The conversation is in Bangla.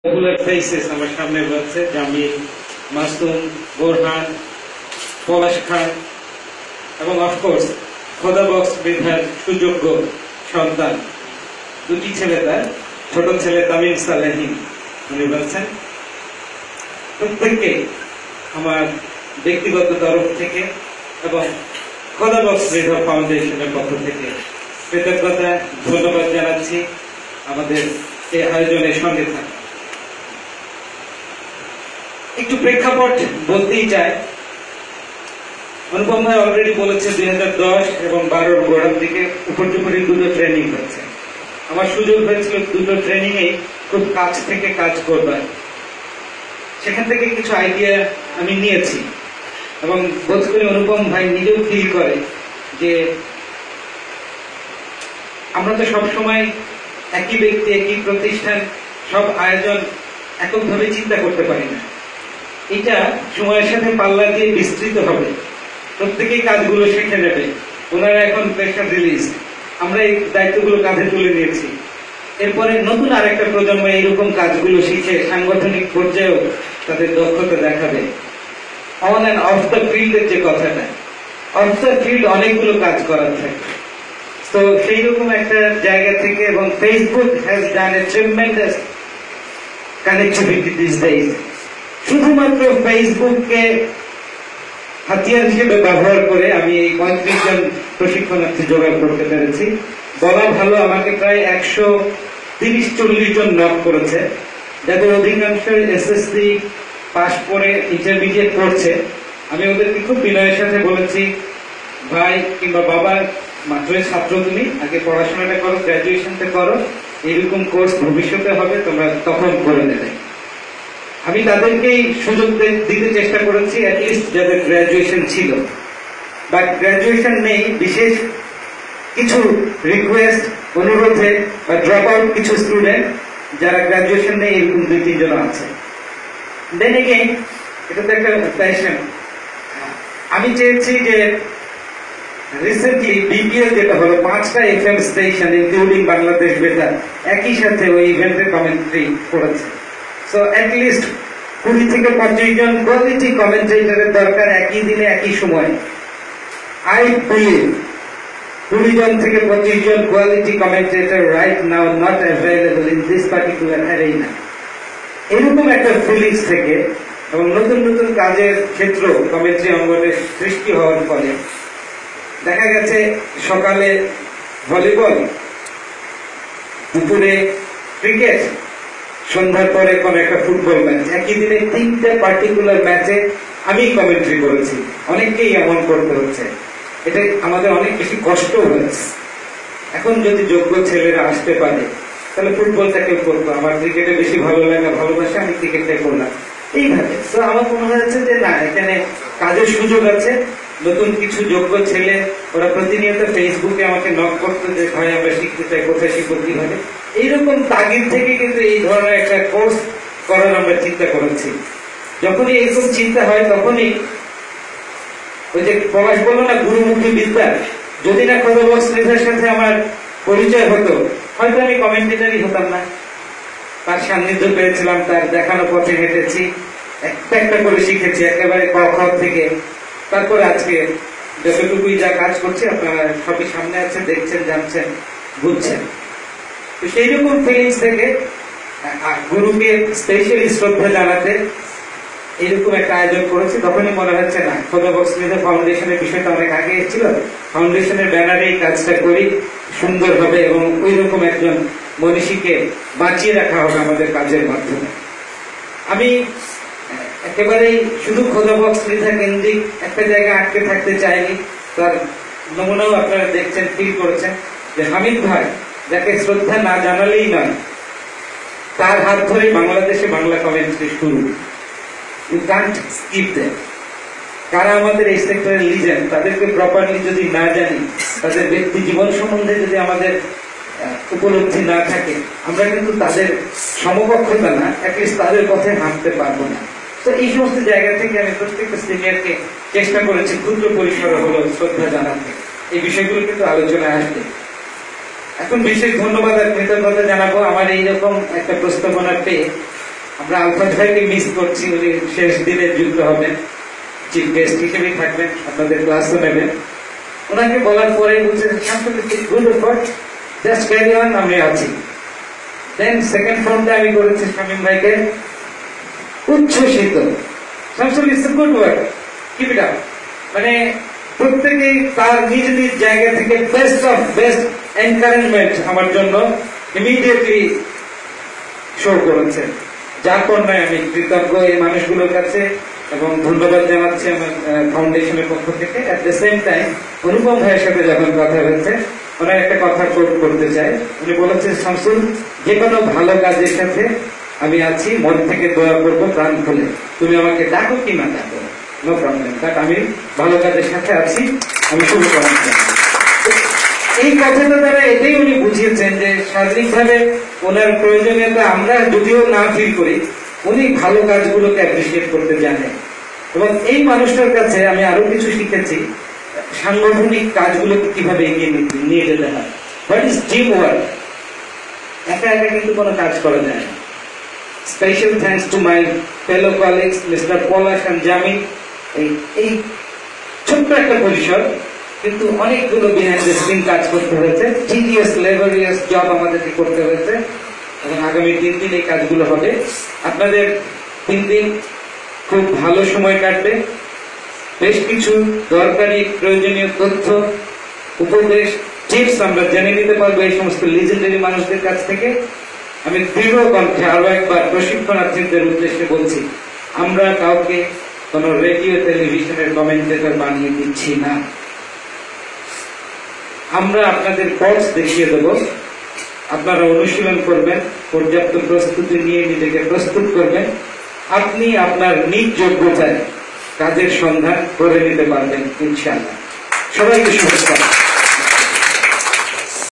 পপুলার ফেসেস আমার সামনে রয়েছে, জামিল, মাসুম, বোরহান, পলাশ খান এবং অফকোর্স খোদা বক্স মৃধার সুযোগ্য সন্তান দুটি ছেলে, তার ছোট ছেলে তামিম সালেহীন উনি বলছেন। প্রত্যেককে আমার ব্যক্তিগত তরফ থেকে এবং খোদা বক্স মৃধা ফাউন্ডেশনের পক্ষ থেকে কৃতজ্ঞতা ধন্যবাদ জানাচ্ছি আমাদের এই আয়োজনের সঙ্গে থাকা। একটু প্রেক্ষাপট বলতেই চাই। অনুপম ভাই অলরেডি বলেছে 2010 এবং 12 গোড়ার দিকে উপর্যুপরি দুটো ট্রেনিং হচ্ছে। আমার সুযোগ হয়েছিল দুটো ট্রেনিং এ খুব কাছ থেকে কাজ করবার, সেখান থেকে কিছু আইডিয়া আমি নিয়েছি এবং বোধ করি অনুপম ভাই নিজেও ফিল করে যে আমরা তো সবসময় একই ব্যক্তি, একই প্রতিষ্ঠান, সব আয়োজন এককভাবে চিন্তা করতে পারি না। এটা সময়ের সাথে পাল্লা দিয়ে বিস্তৃত হবে, প্রত্যেকেই কাজগুলো শিখে নেবে। ওনারা এখন প্রেশার রিলিজ, আমরা এই দায়িত্বগুলো কাঁধে তুলে নিয়েছি। এরপরে নতুন আরেকটা প্রজন্ম এইরকম কাজগুলো শিখে সাংগঠনিক পর্যায়েও তাদের দক্ষতা দেখাবে। অন অ্যান্ড অফ দ্য ফিল্ডের যে কথাটা, অফ দ্য ফিল্ড অনেকগুলো কাজ করার থাকে। তো সেই রকম একটা জায়গা থেকে, এবং Facebook has done A tremendous connectivity this days. শুধুমাত্র ফেসবুককে হাতিয়ার হিসেবে ব্যবহার করে আমি এই 35 জন প্রশিক্ষণার্থী জোগাড় করতে পেরেছি। বলা ভালো, আমাকে প্রায় 130-40 জন নক করেছে, যাদের অধিকাংশ এসএসসি পাশ করে ইন্টারমিডিয়েট করছে। আমি ওদেরকে খুব বিনয়ের সাথে বলেছি, ভাই কিংবা বাবা, মাত্রই ছাত্র তুমি, আগে পড়াশোনাটা করো, গ্রাজুয়েশনটা করো, এইরকম কোর্স ভবিষ্যতে হবে, তোমরা তখন করে নেবে। আমি তাদেরকেই সুযোগ দিতে চেষ্টা করেছি, অ্যাটলিস্ট যাদের গ্রাজুয়েশন ছিল বা গ্রাজুয়েশন নেই, বিশেষ কিছু রিকোয়েস্ট, অনুরোধে বা ড্রপ আউট কিছু স্টুডেন্ট যারা গ্রাজুয়েশন নেই, এরকম 2-3 জন আছে। দেন এগেইন এটা তো একটা প্যাশন। আমি চেয়েছি যে রিসেন্টলি বিপিএল যেটা হলো, 5টা এফএম স্টেশন ইনক্লুডিং বাংলাদেশ বেতার একই সাথে ওই ইভেন্টের কমেন্ট্রি করেছে। সো অ্যাটলিস্ট 20 থেকে 25 জন কোয়ালিটি কমেন্টেটরের দরকার একই দিনে একই সময়। আই বিলিভ 20 জন থেকে 25 জন quality commentator right now not available in this particular arena. এরকম একটা ফিলিংস থেকে এবং নতুন নতুন কাজের ক্ষেত্র কমেন্ট্রি অঙ্গনে সৃষ্টি হওয়ার ফলে দেখা গেছে সকালে ভলিবল, দুপুরে ক্রিকেট, সন্ধ্যার পরে কোন একটা ফুটবল ম্যাচ, একই দিনে 3টে পার্টিকুলার ম্যাচে আমি কমেন্ট্রি করেছি। অনেককেই এমন করতে হচ্ছে, এটা আমাদের অনেক বেশি কষ্ট হয়েছে। এখন যদি যোগ্য ছেলেরা আসতে পারে তাহলে ফুটবলটাকেও করবো, আমার ক্রিকেটে বেশি ভালো লাগা, ভালোবাসা, আমি ক্রিকেটটাই করলাম এইভাবে। তো আমার মনে হয়েছে যে না, এখানে কাজের সুযোগ আছে। নতুন কিছু যোগ্য ছেলে, ওরা প্রতিনিয়ত ফেসবুকে আমাকে নক করতো যে ভাই আমরা শিখতে চাই, কোথায় শিখবো, কিভাবে। এইরকম তাগিদ থেকে কিন্তু এই ধরনের একটা কোর্স করার আমরা চিন্তা করেছি। যখনই এরকম চিন্তা হয় তখনই ওই যে প্রকাশ বললো না, গুরুমুখী বিদ্যা, যদি না খোদা বক্স মৃধার সাথে আমার পরিচয় হতো, হয়তো আমি কমেন্টেটারই হতাম না। তার সান্নিধ্য পেয়েছিলাম, তার দেখানো পথে হেঁটেছি, একটা একটা করে শিখেছি একেবারে ক খ থেকে। তারপরে আজকে যতটুকুই যা কাজ করছি আপনারা সবই সামনে আছে, দেখছেন, জানছেন, বুঝছেন। তো সেই রকম ফিলিংস থেকে গুরুকে স্পেশালি শ্রদ্ধা জানাতে এইরকম একটা আয়োজন করেছি। তখনই মনে হচ্ছে না, খোদা বক্স মৃধা ফাউন্ডেশনের বিষয়টা অনেক আগে এসেছিল, ফাউন্ডেশনের ব্যানারে এই কাজটা করি, সুন্দর হবে এবং ওই রকম একজন মনীষীকে বাঁচিয়ে রাখা হবে আমাদের কাজের মাধ্যমে। আমি একেবারেই শুধু খোদা বক্স মৃধা কেন্দ্রিক একটা জায়গায় আটকে থাকতে চাইনি। তার নমুনাও আপনারা দেখছেন, ফিল করেছেন যে হামিদ ভাই, যাকে শ্রদ্ধা না জানালেই নয়, তার হাত ধরে বাংলাদেশে বাংলা কমেন্ট্রি শুরু। You can't skip them. কারা আমাদের এই সেক্টরের লিজেন্ড, তাদেরকে প্রপারলি যদি না জানি, তাদের ব্যক্তি জীবন সম্বন্ধে যদি আমাদের উপলব্ধি না থাকে, আমরা কিন্তু তাদের সমকক্ষতা না, অ্যাটলিস্ট তাদের পথে হাঁটতে পারবো না। তো এই সমস্ত জায়গা থেকে আমি প্রত্যেকটা সিনিয়রকে চেষ্টা করেছি ক্ষুদ্র পরিসরে হলো শ্রদ্ধা জানাতে। এই বিষয়গুলো কিন্তু আলোচনায় আসবে। এখন বিশেষ ধন্যবাদ আর কৃতজ্ঞতা জানাবো আমার এইরকম একটা প্রস্তাবনা পেয়ে আমরা আলফাজ ভাইকে মিস করছি, উনি শেষ দিনে যুক্ত হবেন, চিফ গেস্ট হিসেবেই থাকবেন, আপনাদের ক্লাসও নেবেন। ওনাকে বলার পরে বলছে good effort, just carry on, আমি আছি। দেন সেকেন্ড ফর্মটা আমি করেছি শামীম ভাইকে, উচ্ছ্বসিত, Shamsul it's good work, keep it up. মানে প্রত্যেকেই তার নিজ নিজ জায়গা থেকে বেস্ট অফ বেস্ট এনকারেজমেন্ট আমার জন্য ইমিডিয়েটলি শো করেছেন, যার কন্যায় আমি কৃতজ্ঞ এই মানুষগুলোর কাছে এবং ধন্যবাদ জানাচ্ছি আমার ফাউন্ডেশনের পক্ষ থেকে। অ্যাট দ্য সেম টাইম অনুপম ভাইয়ের সাথে যখন কথা হয়েছে, ওনার একটা কথা কোট করতে চাই। উনি বলেছেন, শামসুল, যে কোনো ভালো কাজের সাথে আমি আছি, মন থেকে দোয়া করবো প্রাণ খুলে, তুমি আমাকে ডাকো কি না ডাকো, নো প্রবলেম, বাট আমি ভালো কাজের সাথে আছি, আমি শুরু করার চাই। এই কথাটা দ্বারা এটাই উনি বুঝিয়েছেন যে শারীরিকভাবে ওনার প্রয়োজনীয়তা আমরা যদিও না ফিল করি, উনি ভালো কাজগুলোকে অ্যাপ্রিসিয়েট করতে জানেন। এবং এই মানুষটার কাছে আমি আরো কিছু শিখেছি, সাংগঠনিক কাজগুলোকে কিভাবে এগিয়ে নিয়ে যেতে হয়, হোয়াট ইজ টিম ওয়ার্ক। একা একা কিন্তু কোনো কাজ করা যায় না। Special thanks to my fellow colleagues mister Palash and Jamin. এই ছোট্ট একটা পরিসর, কিন্তু অনেকগুলো বিহাইন্ড দ্য সিন কাজ করতে হয়েছে, টিডিয়াস লেবারিয়াস জব আমাদেরকে করতে হয়েছে, এবং আগামী 3 দিন এই কাজগুলো হবে। আপনাদের 3 দিন খুব ভালো সময় কাটবে, বেশ কিছু দরকারি প্রয়োজনীয় তথ্য, উপদেশ, টিপস আমরা জেনে নিতে পারবো এই সমস্ত লিজেন্ডারি মানুষদের কাছ থেকে। আমি দৃঢ় কণ্ঠে আরো একবার প্রশিক্ষণার্থীদের উদ্দেশ্যে বলছি, আমরা কাউকে কোন রেডিও টেলিভিশনের কমেন্টেটর বানিয়ে দিচ্ছি না। আমরা আপনাদের পথ দেখিয়ে দেব, আপনারা অনুশীলন করবেন, পর্যাপ্ত প্রস্তুতি নিয়ে নিজেকে প্রস্তুত করবেন, আপনি আপনার নিজ যোগ্যতায় কাজের সন্ধান করে নিতে পারবেন ইনশাআল্লাহ। সবাইকে শুভেচ্ছা।